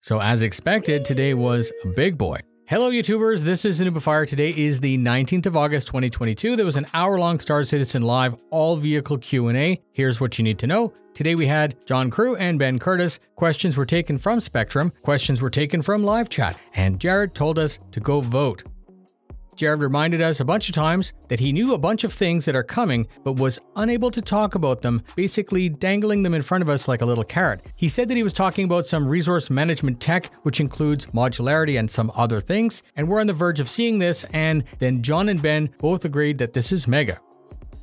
So as expected, today was a big boy. Hello YouTubers, this is noobifier. Today is the 19th of August 2022. There was an hour-long Star Citizen Live all-vehicle Q&A. Here's what you need to know. Today we had John Crew and Ben Curtis. Questions were taken from Spectrum, questions were taken from live chat, and Jared told us to go vote. Jared reminded us a bunch of times that he knew a bunch of things that are coming, but was unable to talk about them, basically dangling them in front of us like a little carrot. He said that he was talking about some resource management tech, which includes modularity and some other things, and we're on the verge of seeing this, and then John and Ben both agreed that this is mega.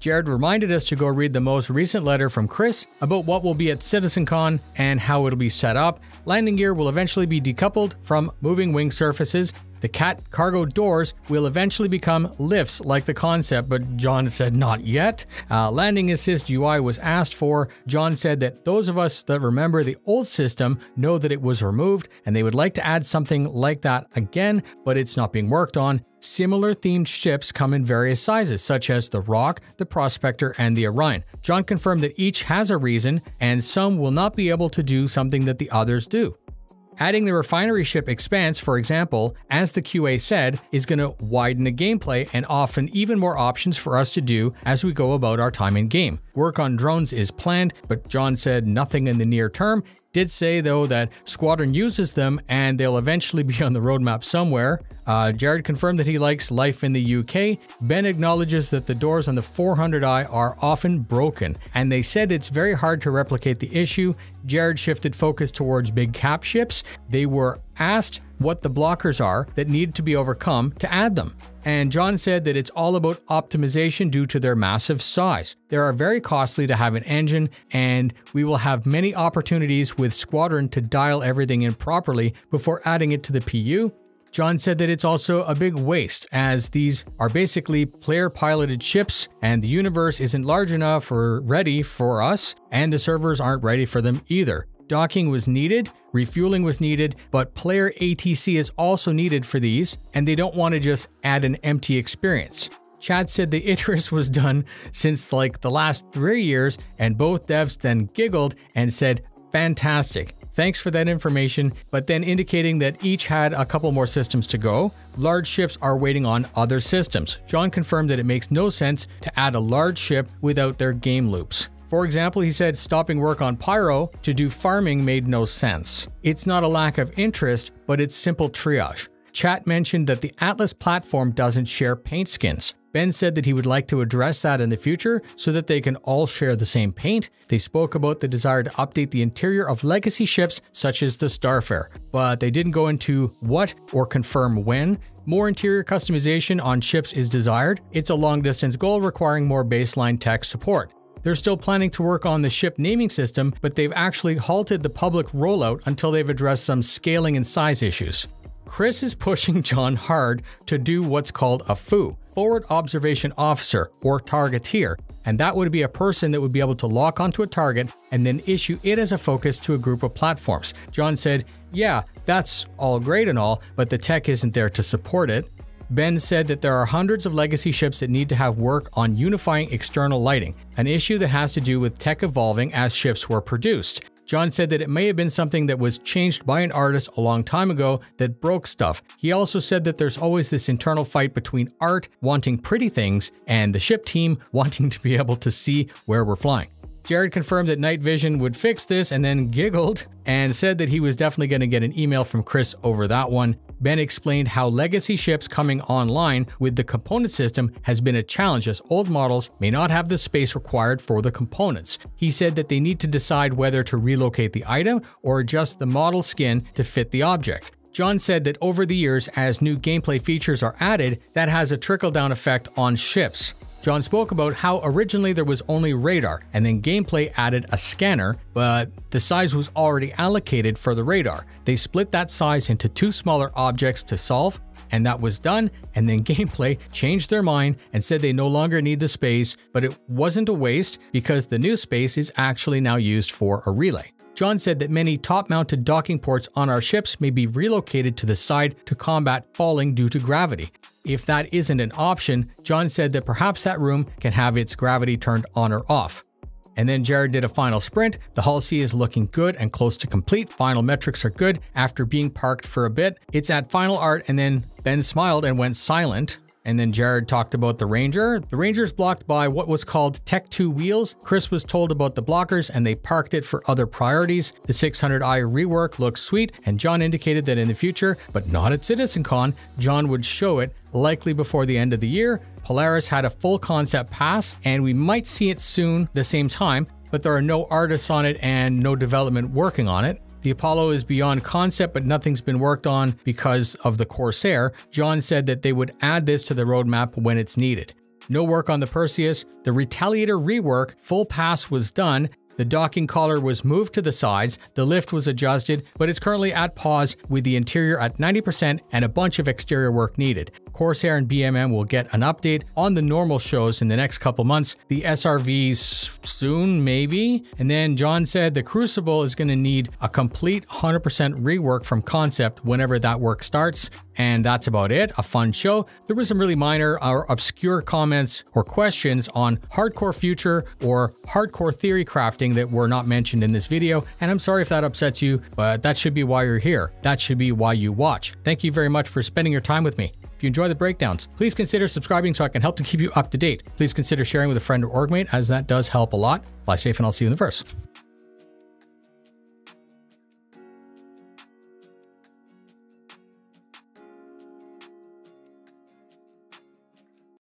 Jared reminded us to go read the most recent letter from Chris about what will be at CitizenCon and how it'll be set up. Landing gear will eventually be decoupled from moving wing surfaces. The CAT cargo doors will eventually become lifts like the concept, but John said not yet. Landing assist UI was asked for. John said that those of us that remember the old system know that it was removed and they would like to add something like that again, but it's not being worked on. Similar themed ships come in various sizes, such as the Rock, the Prospector, and the Orion. John confirmed that each has a reason, and some will not be able to do something that the others do. Adding the refinery ship Expanse, for example, as the QA said, is going to widen the gameplay and often even more options for us to do as we go about our time in game. Work on drones is planned, but John said nothing in the near term. Did say though that Squadron uses them and they'll eventually be on the roadmap somewhere. Jared confirmed that he likes life in the UK. Ben acknowledges that the doors on the 400i are often broken, and they said it's very hard to replicate the issue. Jared shifted focus towards big cap ships. They were asked what the blockers are that need to be overcome to add them. And John said that it's all about optimization due to their massive size. They are very costly to have an engine, and we will have many opportunities with Squadron to dial everything in properly before adding it to the PU. John said that it's also a big waste, as these are basically player-piloted ships, and the universe isn't large enough or ready for us, and the servers aren't ready for them either. Docking was needed, refueling was needed, but player ATC is also needed for these, and they don't want to just add an empty experience. Chad said the Icarus was done since like the last 3 years, and both devs then giggled and said, "Fantastic. Thanks for that information," but then indicating that each had a couple more systems to go. Large ships are waiting on other systems. John confirmed that it makes no sense to add a large ship without their game loops. For example, he said stopping work on Pyro to do farming made no sense. It's not a lack of interest, but it's simple triage. Chat mentioned that the Atlas platform doesn't share paint skins. Ben said that he would like to address that in the future so that they can all share the same paint. They spoke about the desire to update the interior of legacy ships such as the Starfarer, but they didn't go into what or confirm when. More interior customization on ships is desired. It's a long-distance goal requiring more baseline tech support. They're still planning to work on the ship naming system, but they've actually halted the public rollout until they've addressed some scaling and size issues. Chris is pushing John hard to do what's called a FOO, Forward Observation Officer, or Targeteer, and that would be a person that would be able to lock onto a target and then issue it as a focus to a group of platforms. John said, "Yeah, that's all great and all, but the tech isn't there to support it." Ben said that there are hundreds of legacy ships that need to have work on unifying external lighting, an issue that has to do with tech evolving as ships were produced. John said that it may have been something that was changed by an artist a long time ago that broke stuff. He also said that there's always this internal fight between art wanting pretty things and the ship team wanting to be able to see where we're flying. Jared confirmed that Night Vision would fix this and then giggled and said that he was definitely going to get an email from Chris over that one. Ben explained how legacy ships coming online with the component system has been a challenge as old models may not have the space required for the components. He said that they need to decide whether to relocate the item or adjust the model skin to fit the object. John said that over the years, as new gameplay features are added, that has a trickle-down effect on ships. John spoke about how originally there was only radar, and then gameplay added a scanner, but the size was already allocated for the radar. They split that size into 2 smaller objects to solve, and that was done, and then gameplay changed their mind and said they no longer need the space, but it wasn't a waste because the new space is actually now used for a relay. John said that many top-mounted docking ports on our ships may be relocated to the side to combat falling due to gravity. If that isn't an option, John said that perhaps that room can have its gravity turned on or off. And then Jared did a final sprint. The Hull C is looking good and close to complete. Final metrics are good after being parked for a bit. It's at final art, and then Ben smiled and went silent. And then Jared talked about the Ranger. The Ranger is blocked by what was called Tech 2 wheels. Chris was told about the blockers and they parked it for other priorities. The 600i rework looks sweet, and John indicated that in the future, but not at CitizenCon, John would show it likely before the end of the year. Polaris had a full concept pass and we might see it soon the same time, but there are no artists on it and no development working on it. The Apollo is beyond concept, but nothing's been worked on because of the Corsair. John said that they would add this to the roadmap when it's needed. No work on the Perseus. The Retaliator rework, full pass was done. The docking collar was moved to the sides, the lift was adjusted, but it's currently at pause with the interior at 90% and a bunch of exterior work needed. Corsair and BMM will get an update on the normal shows in the next couple months. The SRVs soon, maybe. And then John said the Crucible is going to need a complete 100% rework from concept whenever that work starts. And that's about it. A fun show. There was some really minor or obscure comments or questions on hardcore future or hardcore theory crafting that were not mentioned in this video. And I'm sorry if that upsets you, but that should be why you're here. That should be why you watch. Thank you very much for spending your time with me. If you enjoy the breakdowns, please consider subscribing so I can help to keep you up to date. Please consider sharing with a friend or orgmate, as that does help a lot. Fly safe, and I'll see you in the verse.